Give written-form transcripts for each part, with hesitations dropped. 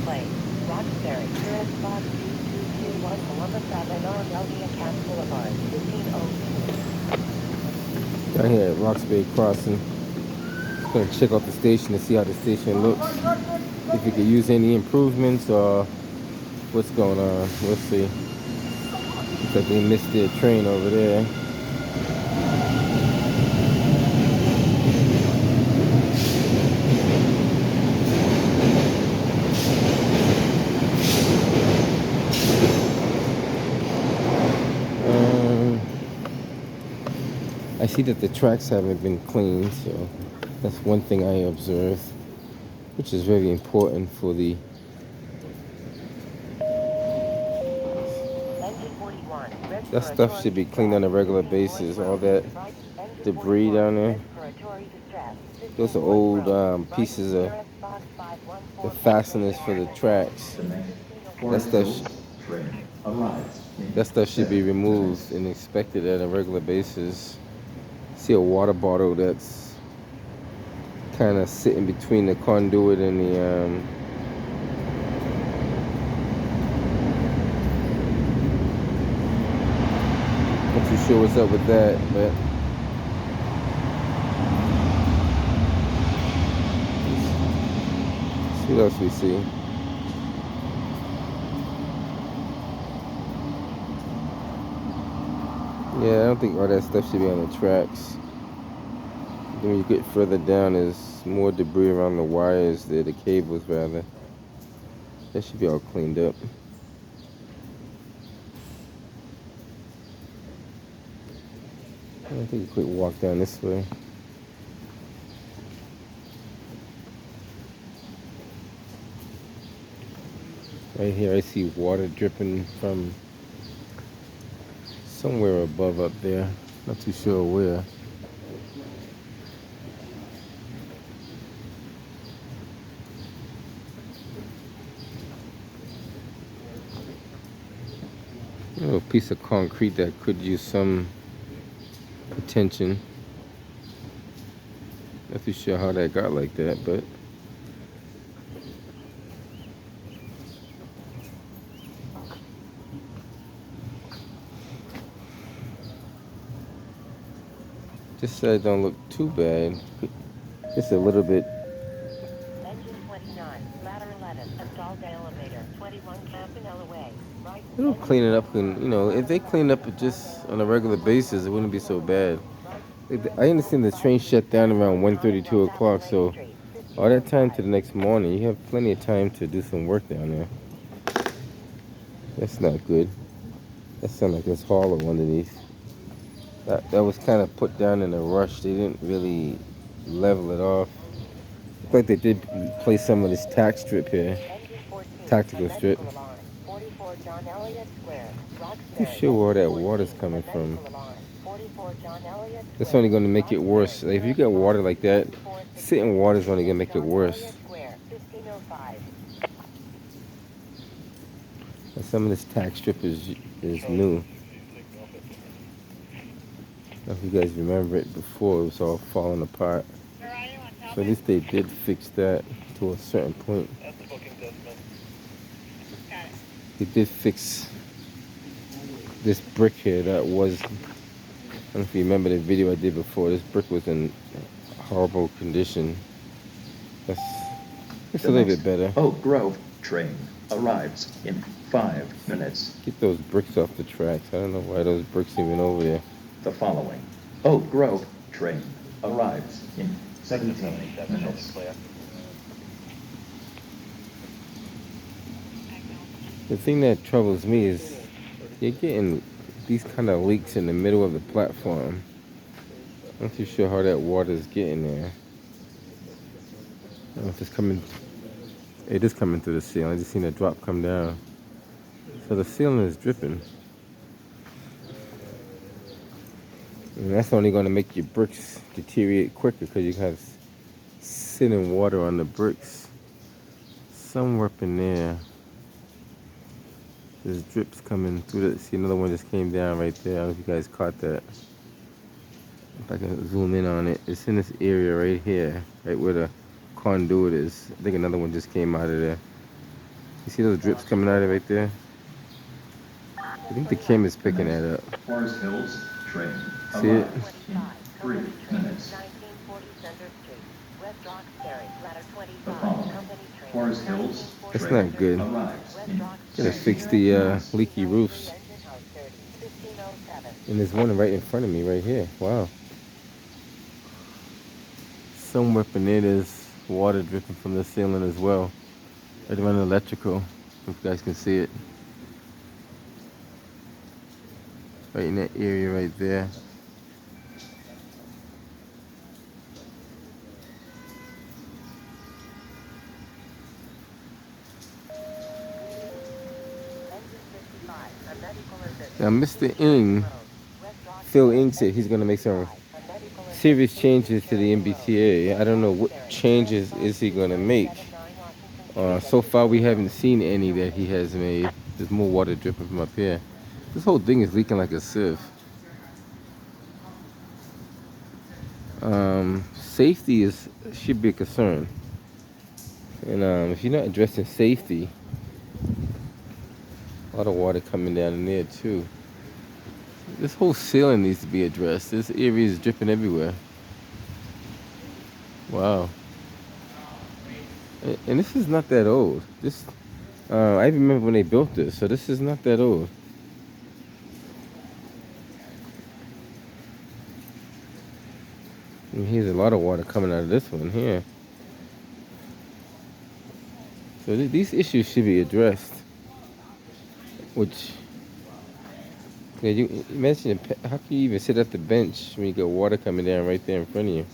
Place, Roxbury, tourist spot 2221 Columbus Avenue, Delgia Camp Boulevard, 1502. Down here at Roxbury Crossing. Just gonna check out the station to see how the station looks. If we could use any improvements or what's going on. We'll see. Looks like they missed their train over there. I see that the tracks haven't been cleaned, so that's one thing I observed, which is very important for the that stuff should be cleaned on a regular basis. All that debris down there, those are old pieces of the fasteners for the tracks. That stuff, that stuff should be removed and inspected at a regular basis. See a water bottle that's kind of sitting between the conduit and the not too sure what's up with that, but let's see what else we see. Yeah, I don't think all that stuff should be on the tracks. Then when you get further down, there's more debris around the wires there, the cables rather. That should be all cleaned up. I'll take a quick walk down this way. Right here I see water dripping from somewhere above up there. Not too sure where. A little piece of concrete that could use some attention. Not too sure how that got like that, but just so it don't look too bad. Just a little bit. Engine 29, ladder 11, installed elevator, 21 Campanella Way. Right. They'll clean it up, and if they clean up it just on a regular basis, it wouldn't be so bad. I understand the train shut down around 1:30, 2 o'clock, so all that time to the next morning, you have plenty of time to do some work down there. That's not good. That sounds like it's hollow underneath. That was kind of put down in a rush. They didn't really level it off. Looks like they did place some of this tack strip here. Tactical strip. Not sure where that water's coming from. That's only going to make it worse. Like, if you get water like that, sitting water is only going to make it worse. And some of this tack strip is new. I don't know if you guys remember it before, it was all falling apart. So at least they did fix that to a certain point. They did fix this brick here that was, I don't know if you remember the video I did before, this brick was in horrible condition. It's a little bit better. Oak Grove train arrives in 5 minutes. Get those bricks off the tracks. I don't know why those bricks are even over there. The following Oak Grove train arrives in 17 minutes. The thing that troubles me is you're getting these kind of leaks in the middle of the platform. I'm not too sure how that water is getting there. I don't know if it's coming. It is coming through the ceiling. I just seen a drop come down. So the ceiling is dripping. And that's only going to make your bricks deteriorate quicker because you have sitting water on the bricks. Somewhere up in there. There's drips coming through the, see, another one just came down right there. I don't know if you guys caught that. If I can zoom in on it. It's in this area right here, right where the conduit is. I think another one just came out of there. You see those drips coming out of it right there? I think the camera's picking that up. Forest Hills train See it? arrives in 3 minutes. 1940 Center Street, West Roxbury, ladder The 25, following company train. Forest Hills That's train not good. arrives in Gotta 6 fix the minutes. leaky roofs. Engine house 30, 1507. And there's one right in front of me right here. Wow. Somewhere up in there, there's water dripping from the ceiling as well. Right around the electrical. If you guys can see it. Right in that area right there. Now, Mr. Ng, Phil Ng said he's going to make some serious changes to the MBTA. I don't know what changes is he going to make. So far, we haven't seen any that he has made. There's more water dripping from up here. This whole thing is leaking like a sieve. Safety should be a concern. And if you're not addressing safety, a lot of water coming down in there too. This whole ceiling needs to be addressed. This area is dripping everywhere. Wow. And this is not that old. I remember when they built this, so this is not that old. And here's a lot of water coming out of this one here. So these issues should be addressed. Which, yeah, you imagine, how can you even sit at the bench when you got water coming down right there in front of you?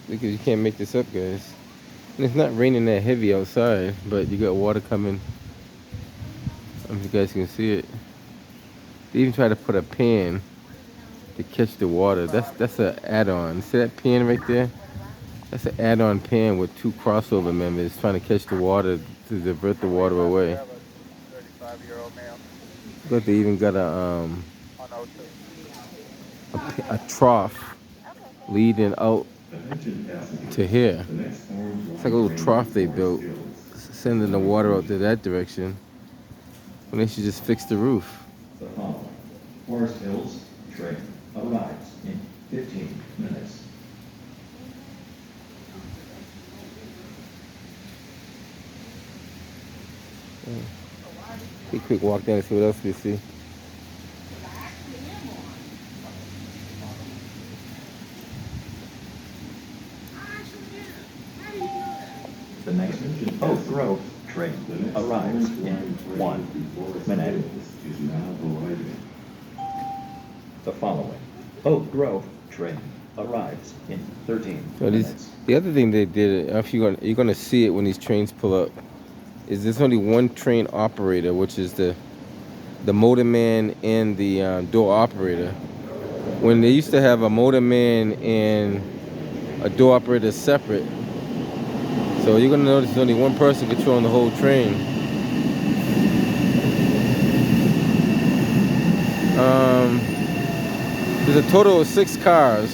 Look, you can't make this up, guys. And it's not raining that heavy outside, but you got water coming. I don't know if you guys can see it. They even try to put a pan to catch the water. That's an add-on. See that pan right there? That's an add-on pan with 2 crossover members trying to catch the water to divert the water away. But they even got a trough leading out to here. It's like a little trough they built, sending the water out to that direction. When they should just fix the roof. The following Forest Hills train arrives in 15 minutes. Take a quick walk down and see what else we see. The next Oak Grove train arrives in 1 minute. The following Oak Grove train arrives in 13 minutes. The other thing they did, if you're gonna see it when these trains pull up, is there's only one train operator, which is the motorman and the door operator. When they used to have a motorman and a door operator separate, so you're gonna notice there's only one person controlling the whole train. There's a total of 6 cars.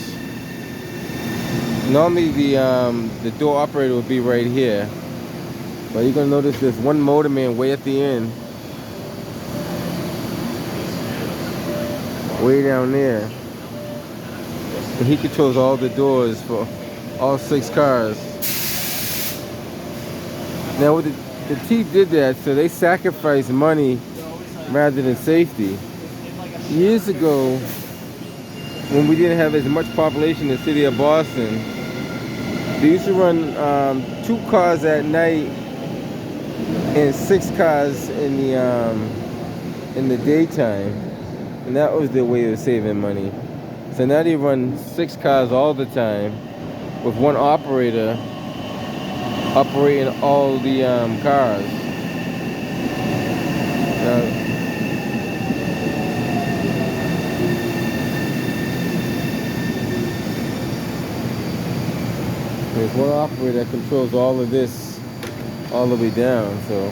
Normally the door operator would be right here, but you're gonna notice there's one motorman way at the end, way down there, and he controls all the doors for all 6 cars. Now the T did that, so they sacrificed money rather than safety. Years ago, when we didn't have as much population in the city of Boston, they used to run 2 cars at night and 6 cars in the daytime, and that was their way of saving money. So now they run 6 cars all the time with one operator operating all the cars. Now, there's one operator that controls all of this all the way down, so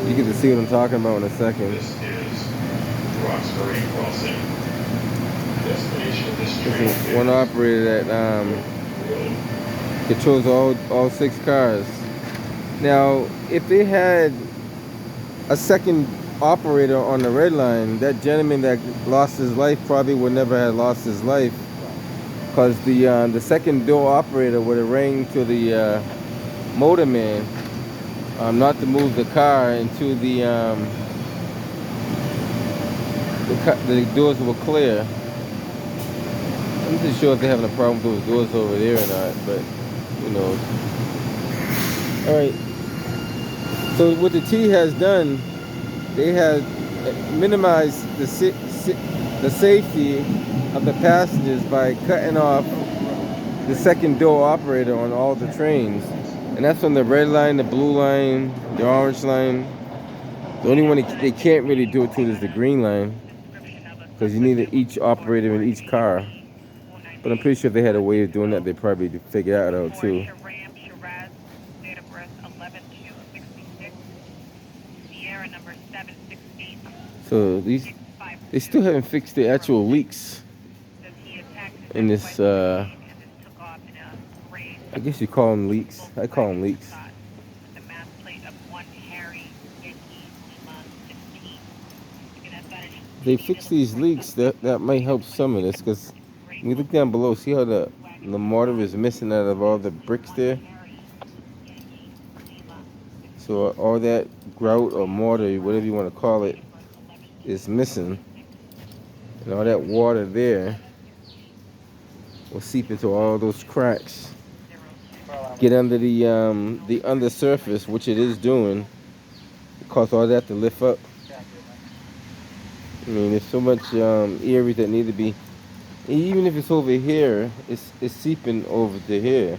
you get to see what I'm talking about in a second. This is Roxbury Crossing. There's one operator that controls all 6 cars. Now, if they had a second operator on the red line, that gentleman that lost his life probably would never have lost his life, because the second door operator would have rang to the motorman not to move the car until the doors were clear. I'm not sure if they're having a problem with those doors over there or not, but who knows. Alright, so what the T has done, they have minimized the safety of the passengers by cutting off the second door operator on all the trains. And that's on the red line, the blue line, the orange line. The only one they can't really do it to is the green line, because you need each operator in each car. But I'm pretty sure if they had a way of doing that, they'd probably figure that out too. So they still haven't fixed the actual leaks in this, I guess you call them leaks. I call them leaks. They fix these leaks, that might help some of this, because when you look down below, see how the mortar is missing out of all the bricks there? So all that grout or mortar, whatever you want to call it, is missing. And all that water there will seep into all those cracks, get under the undersurface, which it is doing, cause all that to lift up. I mean, there's so much areas that need to be, even if it's over here, it's seeping over to here.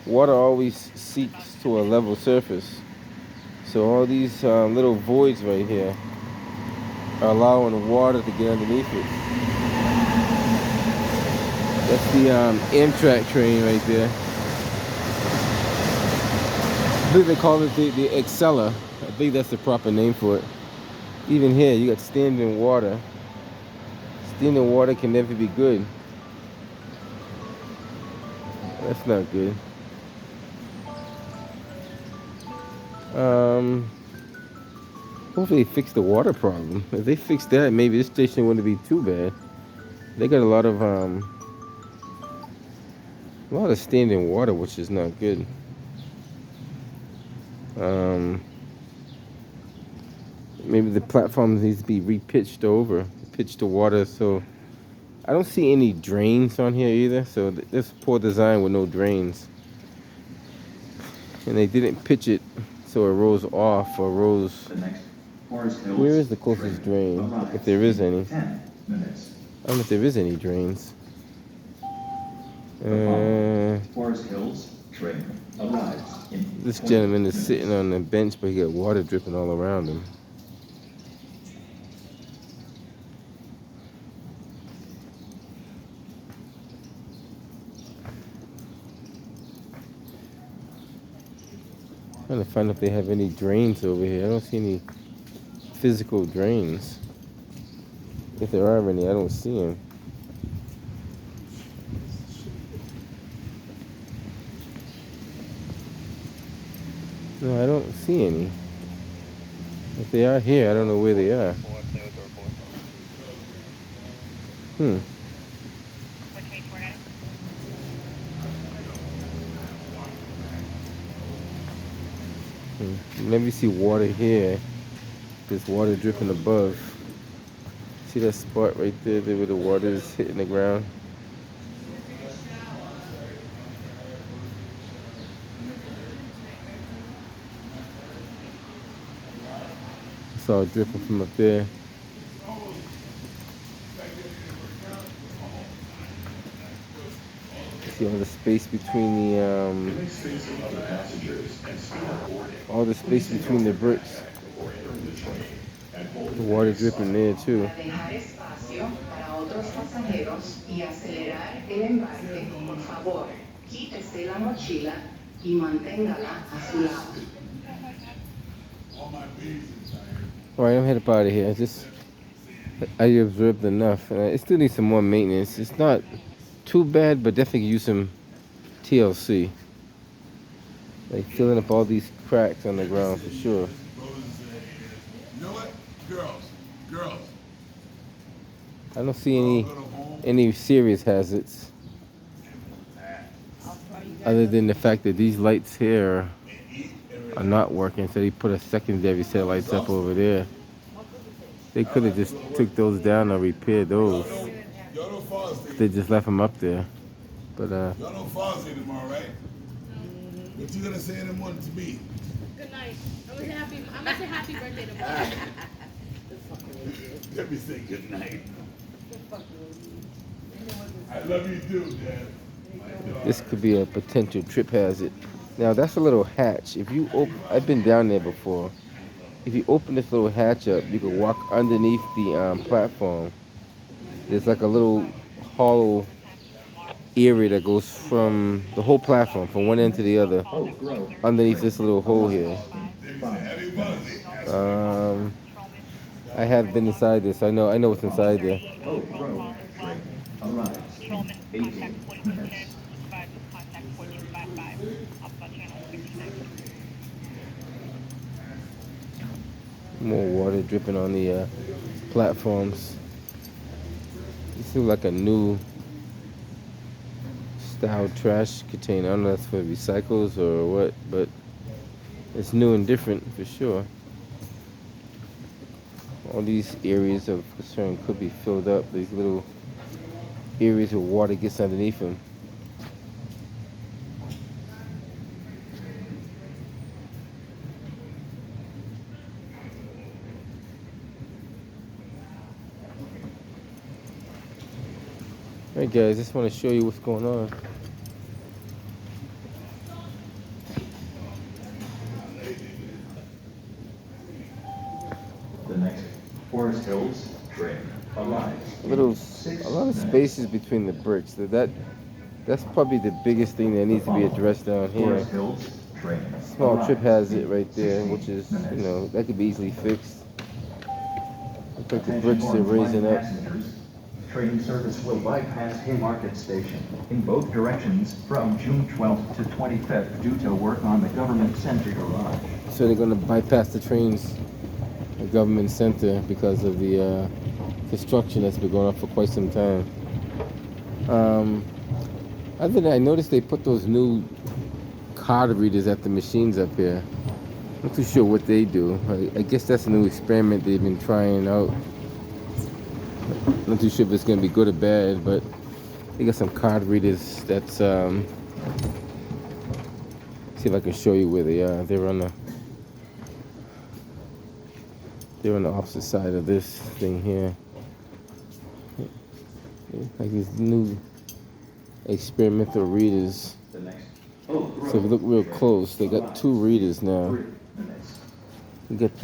Water always seeps to a level surface. So all these little voids right here are allowing the water to get underneath it. That's the Amtrak train right there. I believe they call it the Acceler. I think that's the proper name for it. Even here, you got standing water. Standing water can never be good. That's not good. Hopefully they fix the water problem. If they fix that, maybe this station wouldn't be too bad. They got a lot of standing water, which is not good. Maybe the platform needs to be repitched over, pitch the water. So I don't see any drains on here either. So this poor design with no drains. And they didn't pitch it so it rolls off or rolls. Where is the closest drain, if there is any? I don't know if there is any drains. Forest Hills train arrives in This gentleman is sitting on the bench, but he got water dripping all around him. Trying to find if they have any drains over here. I don't see any physical drains. If there are any, I don't see them. No, I don't see any. If they are here, I don't know where they are. Let me see water here. There's water dripping above. See that spot right there where the water is hitting the ground? It's all dripping from up there. See all the space between the bricks. The water dripping there too. Alright, I'm headed out of here. I observed enough. It still needs some more maintenance. It's not too bad, but definitely could use some TLC. Like filling up all these cracks on the ground for sure. You know what? Girls. I don't see any serious hazards other than the fact that these lights here are not working. So they put a secondary set of lights up over there. They could have just took those down or repaired those. Y'all know Father's Day. They just left them up there. But Y'all know Father's Day tomorrow, right? What you gonna say in the morning to me? Good night. I'm gonna say happy birthday tomorrow. Let me say good night. I love you too, Dad. this could be a potential trip hazard. Now that's a little hatch. If you I've been down there before. If you open this little hatch up, you can walk underneath the platform. There's like a little hollow area that goes from the whole platform, from one end to the other, underneath this little hole here. I have been inside this. I know what's inside there. More water dripping on the platforms. This looks like a new style trash container. I don't know if that's for recycles or what, but it's new and different for sure. All these areas of concern could be filled up. These little areas where water gets underneath them. Alright guys, just want to show you what's going on. The next, Forest Hills train arrives. A lot of spaces between the bricks. That's probably the biggest thing that needs to be addressed down here. Forest Hills train Small trip hazard right there, which is, that could be easily fixed. Looks like the bricks are raising up. Train service will bypass Haymarket Station in both directions from June 12th to 25th due to work on the Government Center garage. So they're going to bypass the trains at Government Center because of the construction that's been going on for quite some time. Other than that, I noticed they put those new card readers at the machines up here. I'm not too sure what they do. I guess that's a new experiment they've been trying out. Not too sure if it's going to be good or bad, but they got some card readers that's, see if I can show you where they are. They're on the opposite side of this thing here. Like these new experimental readers. So if you look real close, they got two readers now. You got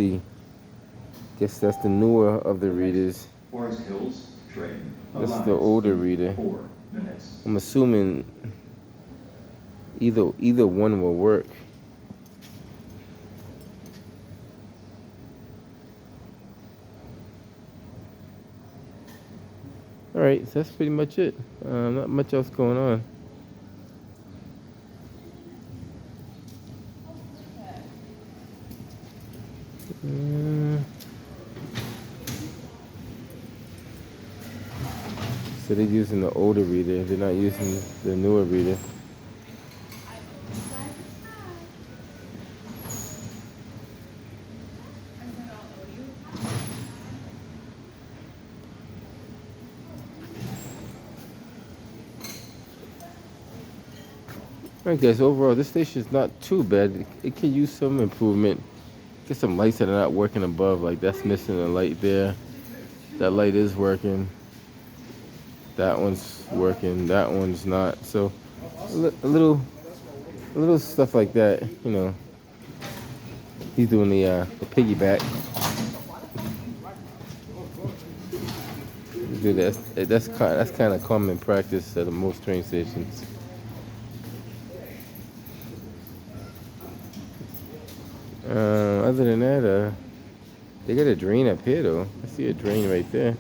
guess that's the newer of the readers. Forest Hills train. That's the older reader. I'm assuming either one will work. Alright, so that's pretty much it. Not much else going on. So they're using the older reader, they're not using the newer reader. Alright guys, overall this station is not too bad. It can use some improvement. Get some lights that are not working above, like that's missing a light there. That light is working. That one's working, that one's not. So a little stuff like that, He's doing the piggyback. Do that. That's kind of common practice at most train stations. Other than that, They got a drain up here though. I see a drain right there.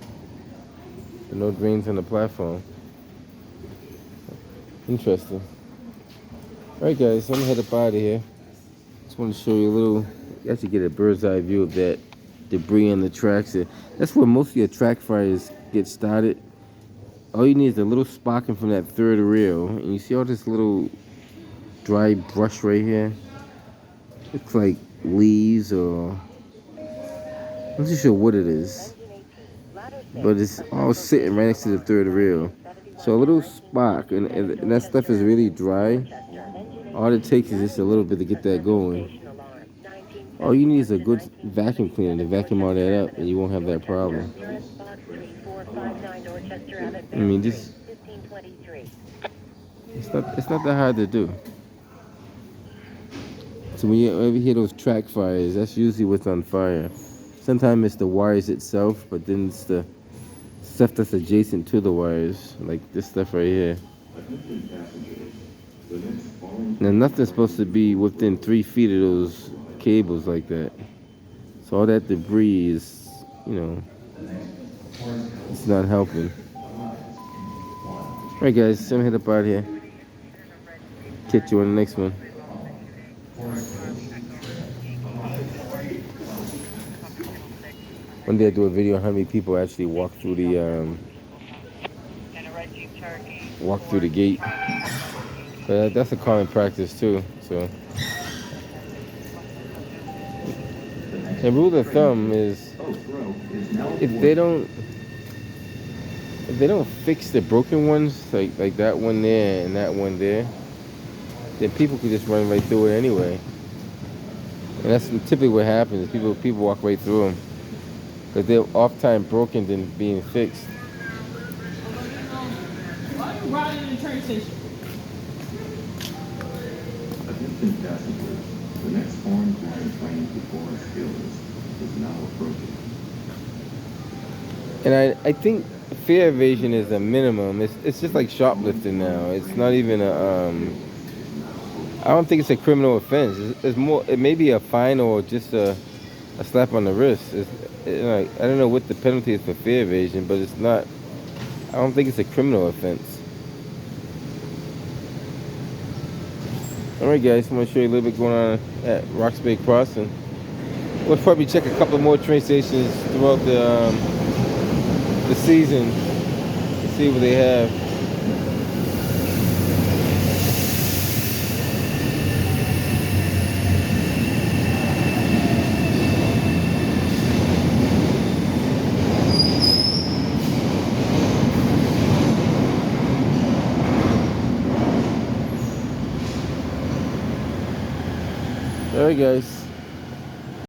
But no drains on the platform. Interesting. Alright guys, I'm gonna head up out of here. Just want to show you a little, you actually get a bird's eye view of that debris on the tracks. That's where most of your track fires get started. All you need is a little sparking from that third rail. And you see all this little dry brush right here? Looks like leaves or, I'm not sure what it is. But it's all sitting right next to the third rail. So a little spark, and that stuff is really dry. All it takes is just a little bit to get that going. All you need is a good vacuum cleaner to vacuum all that up, and you won't have that problem. I mean, just it's not that hard to do. So when you ever hear those track fires, that's usually what's on fire. Sometimes it's the wires itself, but then it's the stuff that's adjacent to the wires, like this stuff right here. Now nothing's supposed to be within 3 feet of those cables like that. So all that debris is, you know, it's not helping. Alright guys, I'm gonna head up out here. Catch you on the next one. One day I do a video on how many people actually walk through the gate. But that's a common practice too. So the rule of thumb is if they don't fix the broken ones, like that one there and that one there, then people could just run right through it anyway. And that's typically what happens. People walk right through them because they're oft-time broken than being fixed. Why are you riding in the train station? Attention passengers, the next foreign flying train to Forest Hills is now approaching. And I think fare evasion is a minimum. It's just like shoplifting now. It's not even a I don't think it's a criminal offense. It's more. It may be a fine or just a slap on the wrist. I don't know what the penalty is for fare evasion, but it's not. I don't think it's a criminal offense. All right, guys. I'm gonna show you a little bit going on at Roxbury Crossing. We'll probably check a couple more train stations throughout the season to see what they have. All right, guys.